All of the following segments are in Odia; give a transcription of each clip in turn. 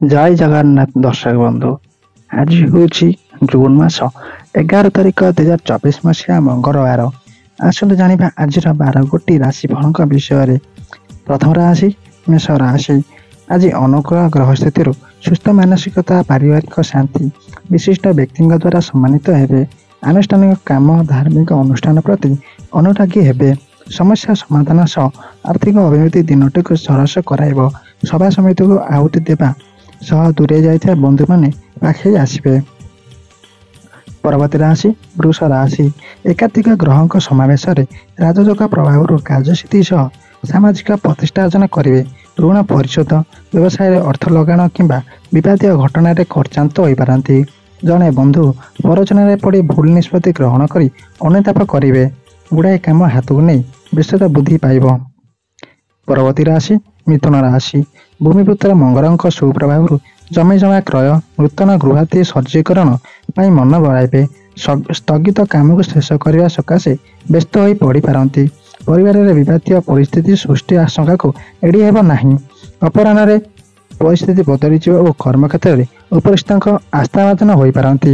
ଜୟ ଜଗନ୍ନାଥ ଦର୍ଶକ ବନ୍ଧୁ। ଆଜି ହେଉଛି ଜୁନ୍ ମାସ 11 ତାରିଖ 2024 ମସିହା ମଙ୍ଗଳବାର। ଆସନ୍ତୁ ଜାଣିବା ଆଜିର 12ଗୋଟି ରାଶିଫଳଙ୍କ ବିଷୟରେ। ପ୍ରଥମ ରାଶି ମେଷ ରାଶି। ଆଜି ଅନୁକୂଳ ଗ୍ରହ ସ୍ଥିତିରୁ ସୁସ୍ଥ ମାନସିକତା, ପାରିବାରିକ ଶାନ୍ତି, ବିଶିଷ୍ଟ ବ୍ୟକ୍ତିଙ୍କ ଦ୍ୱାରା ସମ୍ମାନିତ ହେବେ। ଆନୁଷ୍ଠାନିକ କାମ, ଧାର୍ମିକ ଅନୁଷ୍ଠାନ ପ୍ରତି ଅନୁରାଗୀ ହେବେ। ସମସ୍ୟା ସମାଧାନ ସହ ଆର୍ଥିକ ଅଭିବୃଦ୍ଧି ଦିନଟିକୁ ସରସ କରାଇବ। ସଭା ସମିତିକୁ ଆହୁତି ଦେବା ସହ ଦୂରେଇ ଯାଇଥିବା ବନ୍ଧୁମାନେ ପାଖେଇ ଆସିବେ। ପରବର୍ତ୍ତୀ ରାଶି ବୃଷ ରାଶି। ଏକାଧିକ ଗ୍ରହଙ୍କ ସମାବେଶରେ ରାଜଯୋଗ ପ୍ରଭାବରୁ କାର୍ଯ୍ୟସିଦ୍ଧି ସହ ସାମାଜିକ ପ୍ରତିଷ୍ଠା ଅର୍ଜନ କରିବେ। ଋଣ ପରିଶୋଧ, ବ୍ୟବସାୟରେ ଅର୍ଥ ଲଗାଣ କିମ୍ବା ବିବାଦୀୟ ଘଟଣାରେ ଖର୍ଚ୍ଚାନ୍ତ ହୋଇପାରନ୍ତି। ଜଣେ ବନ୍ଧୁ ପ୍ରରୋଚନାରେ ପଡ଼ି ଭୁଲ ନିଷ୍ପତ୍ତି ଗ୍ରହଣ କରି ଅନୁତାପ କରିବେ। ଗୁଡ଼ାଏ କାମ ହାତକୁ ନେଇ ବ୍ୟସ୍ତତା ବୃଦ୍ଧି ପାଇବ। ପରବର୍ତ୍ତୀ ରାଶି ମିଥୁନ ରାଶି। ଭୂମିପୁତ୍ର ମଙ୍ଗଳଙ୍କ ସୁପ୍ରଭାବରୁ ଜମିଜମା କ୍ରୟ, ନୂତନ ଗୃହାଦି ସଜ୍ଜୀକରଣ ପାଇଁ ମନ ବଳାଇବେ। ସ୍ଥଗିତ କାମକୁ ଶେଷ କରିବା ସକାଶେ ବ୍ୟସ୍ତ ହୋଇ ପଡ଼ିପାରନ୍ତି। ପରିବାରରେ ବିବାଦୀୟ ପରିସ୍ଥିତି ସୃଷ୍ଟି ଆଶଙ୍କାକୁ ଏଡ଼ି ହେବ ନାହିଁ। ଅପରାହ୍ନରେ ପରିସ୍ଥିତି ବଦଳିଯିବ ଓ କର୍ମକ୍ଷେତ୍ରରେ ଉପରିସ୍ଥଙ୍କ ଆସ୍ଥାଭାଜନ ହୋଇପାରନ୍ତି।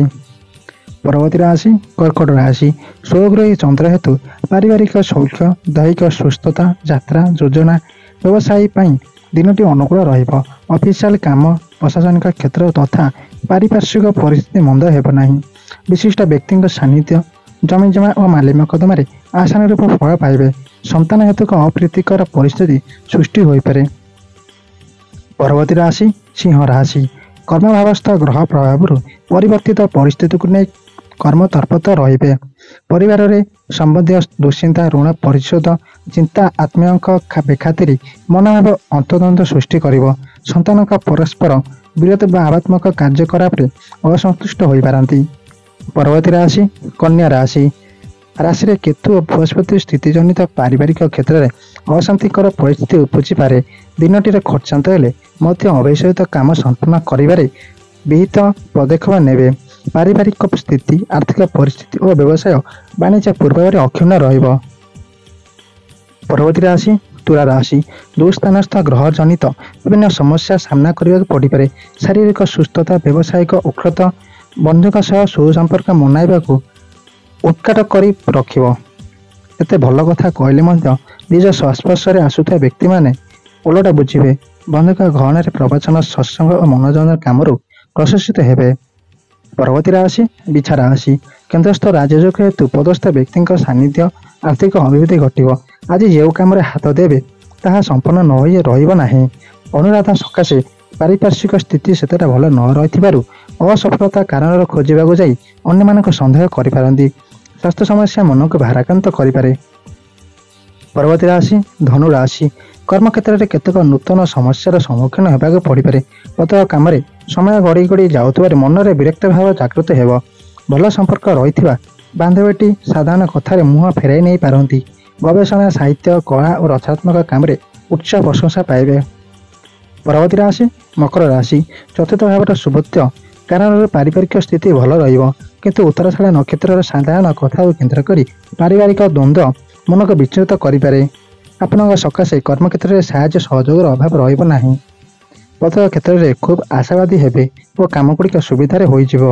ପରବର୍ତ୍ତୀ ରାଶି କର୍କଟ ରାଶି। ସ୍ୱଗୃହୀ ଚନ୍ଦ୍ର ହେତୁ ପାରିବାରିକ ସୌଖ୍ୟ, ଦୈହିକ ସୁସ୍ଥତା, ଯାତ୍ରା ଯୋଜନା, ବ୍ୟବସାୟୀ ପାଇଁ ଦିନଟି ଅନୁକୂଳ ରହିବ। ଅଫିସିଆଲ କାମ, ପ୍ରଶାସନିକ କ୍ଷେତ୍ର ତଥା ପାରିପାର୍ଶ୍ୱିକ ପରିସ୍ଥିତି ମନ୍ଦ ହେବ ନାହିଁ। ବିଶିଷ୍ଟ ବ୍ୟକ୍ତିଙ୍କ ସାନ୍ନିଧ୍ୟ, ଜମିଜମା ଓ ମାଲି ମକଦ୍ଦମାରେ ଆଶାନୁରୂପ ଫଳ ପାଇବେ। ସନ୍ତାନ ହେତୁକ ଅପ୍ରୀତିକର ପରିସ୍ଥିତି ସୃଷ୍ଟି ହୋଇପାରେ। ପରବର୍ତ୍ତୀ ରାଶି ସିଂହ ରାଶି। କର୍ମଭାବସ୍ଥ ଗ୍ରହ ପ୍ରଭାବରୁ ପରିବର୍ତ୍ତିତ ପରିସ୍ଥିତିକୁ ନେଇ କର୍ମତତ୍ପର ରହିବେ। ପରିବାରରେ ସମ୍ବନ୍ଧୀୟ ଦୁଶ୍ଚିନ୍ତା, ଋଣ ପରିଶୋଧ ଚିନ୍ତା ଆତ୍ମୀୟଙ୍କ ବେଖାତିରି ମନୋଭାବ ଅନ୍ତର୍ଦ୍ୱନ୍ଦ୍ୱ ସୃଷ୍ଟି କରିବ। ସନ୍ତାନଙ୍କ ପରସ୍ପର ବିରୋଧ ବା ଆଘାତ୍ମକ କାର୍ଯ୍ୟକଳାପରେ ଅସନ୍ତୁଷ୍ଟ ହୋଇପାରନ୍ତି। ପରବର୍ତ୍ତୀ ରାଶି କନ୍ୟା ରାଶି। ରାଶିରେ କେତୁ ଓ ବୃହସ୍ପତି ସ୍ଥିତିଜନିତ ପାରିବାରିକ କ୍ଷେତ୍ରରେ ଅଶାନ୍ତିକର ପରିସ୍ଥିତି ଉପୁଜିପାରେ। ଦିନଟିରେ ଖର୍ଚ୍ଚାନ୍ତ ହେଲେ ମଧ୍ୟ ଅବଶ୍ୟକୀୟ କାମ ସମ୍ପୂର୍ଣ୍ଣ କରିବାରେ ବିହିତ ପଦକ୍ଷେପ ନେବେ। ପାରିବାରିକ ସ୍ଥିତି, ଆର୍ଥିକ ପରିସ୍ଥିତି ଓ ବ୍ୟବସାୟ ବାଣିଜ୍ୟ ପୂର୍ବାବରେ ଅକ୍ଷୁଣ୍ଣ ରହିବ। ପରବର୍ତ୍ତୀ ରାଶି ତୁଳା ରାଶି। ଦୁଃସ୍ଥାନସ୍ଥ ଗ୍ରହ ଜନିତ ବିଭିନ୍ନ ସମସ୍ୟା ସାମ୍ନା କରିବାକୁ ପଡ଼ିପାରେ। ଶାରୀରିକ ସୁସ୍ଥତା, ବ୍ୟବସାୟିକ ଉତ୍କଟ, ବନ୍ଧୁଙ୍କ ସହ ସୁସମ୍ପର୍କ ମନାଇବାକୁ ଉତ୍କଟ କରି ରଖିବ। ଏତେ ଭଲ କଥା କହିଲେ ମଧ୍ୟ ନିଜ ସଂସ୍ପର୍ଶରେ ଆସୁଥିବା ବ୍ୟକ୍ତିମାନେ ଓଲଟ ବୁଝିବେ। ବନ୍ଧୁଙ୍କ ଗହଣରେ ପ୍ରବଚନ, ସତ୍ସଙ୍ଗ ଓ ମନୋରଞ୍ଜନ କାମରୁ ପ୍ରଶଂସିତ ହେବେ। ପରବର୍ତ୍ତୀ ରାଶି ବିଛା ରାଶି। କେନ୍ଦ୍ରସ୍ଥ ରାଜଯୋଗ ହେତୁ ପଦସ୍ଥ ବ୍ୟକ୍ତିଙ୍କ ସାନ୍ନିଧ୍ୟ, ଆର୍ଥିକ ଅଭିବୃଦ୍ଧି ଘଟିବ। ଆଜି ଯେଉଁ କାମରେ ହାତ ଦେବେ ତାହା ସମ୍ପନ୍ନ ନ ହୋଇ ରହିବ ନାହିଁ। ଅନୁରାଧା ସକାଶେ ପାରିପାର୍ଶ୍ୱିକ ସ୍ଥିତି ସେତେଟା ଭଲ ନ ରହିଥିବାରୁ ଅସଫଳତା କାରଣର ଖୋଜିବାକୁ ଯାଇ ଅନ୍ୟମାନଙ୍କୁ ସନ୍ଦେହ କରିପାରନ୍ତି। ସ୍ୱାସ୍ଥ୍ୟ ସମସ୍ୟା ମନକୁ ଭାରାକ୍ରାନ୍ତ କରିପାରେ। ପରବର୍ତ୍ତୀ ରାଶି ଧନୁ ରାଶି। କର୍ମକ୍ଷେତ୍ରରେ କେତେକ ନୂତନ ସମସ୍ୟାର ସମ୍ମୁଖୀନ ହେବାକୁ ପଡ଼ିପାରେ। ପ୍ରତ୍ୟେକ କାମରେ ସମୟ ଗଡ଼ି ଗଡ଼ି ଯାଉଥିବାରୁ ମନରେ ବିରକ୍ତ ଭାବ ଜାଗୃତ ହେବ। ଭଲ ସମ୍ପର୍କ ରହିଥିବା ବାନ୍ଧବୀଟି ସାଧାରଣ କଥାରେ ମୁହଁ ଫେରାଇ ନେଇ ପାରନ୍ତି। ଗବେଷଣା, ସାହିତ୍ୟ, କଳା ଓ ରଚନାତ୍ମକ କାମରେ ଉଚ୍ଚ ପ୍ରଶଂସା ପାଇବେ। ପରବର୍ତ୍ତୀ ରାଶି ମକର ରାଶି। ଚତୁର୍ଥ ଭାବର ସୁବୃତ୍ତ କାରଣରୁ ପାରିବାରିକ ସ୍ଥିତି ଭଲ ରହିବ, କିନ୍ତୁ ଉତ୍ତରାଷାଢ଼ ନକ୍ଷତ୍ରର ସାଧାରଣ କଥାକୁ କେନ୍ଦ୍ର କରି ପାରିବାରିକ ଦ୍ୱନ୍ଦ୍ୱ ମନକୁ ବିଚଳିତ କରିପାରେ। ଆପଣଙ୍କ ସକାଶେ କର୍ମକ୍ଷେତ୍ରରେ ସାହାଯ୍ୟ ସହଯୋଗର ଅଭାବ ରହିବ ନାହିଁ। ପ୍ରତ୍ୟେକ କ୍ଷେତ୍ରରେ ଖୁବ୍ ଆଶାବାଦୀ ହେବେ ଓ କାମଗୁଡ଼ିକ ସୁବିଧାରେ ହୋଇଯିବ।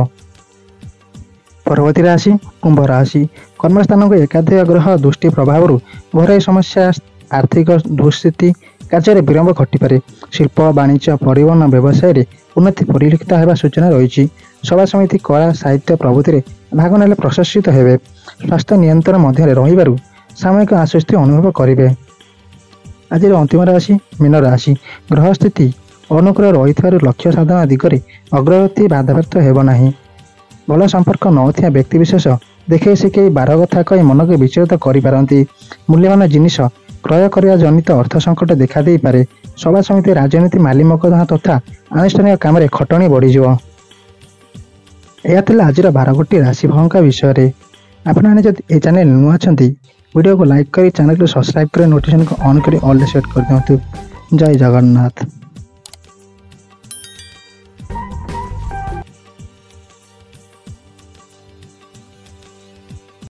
ପରବର୍ତ୍ତୀ ରାଶି କୁମ୍ଭ ରାଶି। କର୍ମସ୍ଥାନକୁ ଏକାଧିକ ଗ୍ରହ ଦୃଷ୍ଟି ପ୍ରଭାବରୁ ଘରୋଇ ସମସ୍ୟା, ଆର୍ଥିକ ଦୁଃସ୍ଥିତି, କାର୍ଯ୍ୟରେ ବିଳମ୍ବ ଘଟିପାରେ। ଶିଳ୍ପ, ବାଣିଜ୍ୟ, ପରିବହନ, ବ୍ୟବସାୟରେ ଉନ୍ନତି ପରିଲକ୍ଷିତ ହେବା ସୂଚନା ରହିଛି। ସଭା ସମିତି, କଳା, ସାହିତ୍ୟ ପ୍ରଭୃତିରେ ଭାଗ ନେଲେ ପ୍ରଶଂସିତ ହେବେ। ସ୍ୱାସ୍ଥ୍ୟ ନିୟନ୍ତ୍ରଣ ମଧ୍ୟରେ ରହିବାରୁ ସାମୟିକ ଆଶ୍ୱସ୍ତି ଅନୁଭବ କରିବେ। ଆଜିର ଅନ୍ତିମ ରାଶି ମୀନ ରାଶି। ଗ୍ରହ ସ୍ଥିତି ଅନୁକୂଳ ରହିଥିବାରୁ ଲକ୍ଷ୍ୟ ସାଧନ ଦିଗରେ ଅଗ୍ରଗତି ବାଧାପ୍ରାପ୍ତ ହେବ ନାହିଁ। ଭଲ ସମ୍ପର୍କ ନଥିବା ବ୍ୟକ୍ତିବିଶେଷ ଦେଖେଇ ଶିଖେଇ ବାର କଥା କହି ମନକୁ ବିଚଳିତ କରିପାରନ୍ତି। ମୂଲ୍ୟବାନ ଜିନିଷ କ୍ରୟ କରିବା ଜନିତ ଅର୍ଥ ସଙ୍କଟ ଦେଖାଦେଇପାରେ। ସଭା ସମିତି, ରାଜନୀତି, ମାଲି ମକଦ୍ଦମା ତଥା ଆନୁଷ୍ଠାନିକ କାମରେ ଖଟଣି ବଢ଼ିଯିବ। ଏହା ଥିଲା ଆଜିର 12ଗୋଟି ରାଶିଫଳଙ୍କ ବିଷୟରେ। ଆପଣମାନେ ଯଦି ଏହି ଚ୍ୟାନେଲ ନୂଆ ଅଛନ୍ତି, ଭିଡ଼ିଓକୁ ଲାଇକ୍ କରି ଚ୍ୟାନେଲକୁ ସବସ୍କ୍ରାଇବ୍ କରି ନୋଟିଫିକେସନକୁ ଅନ୍ କରି ଅଲ୍ ସେଟ୍ କରିଦିଅନ୍ତୁ। ଜୟ ଜଗନ୍ନାଥ।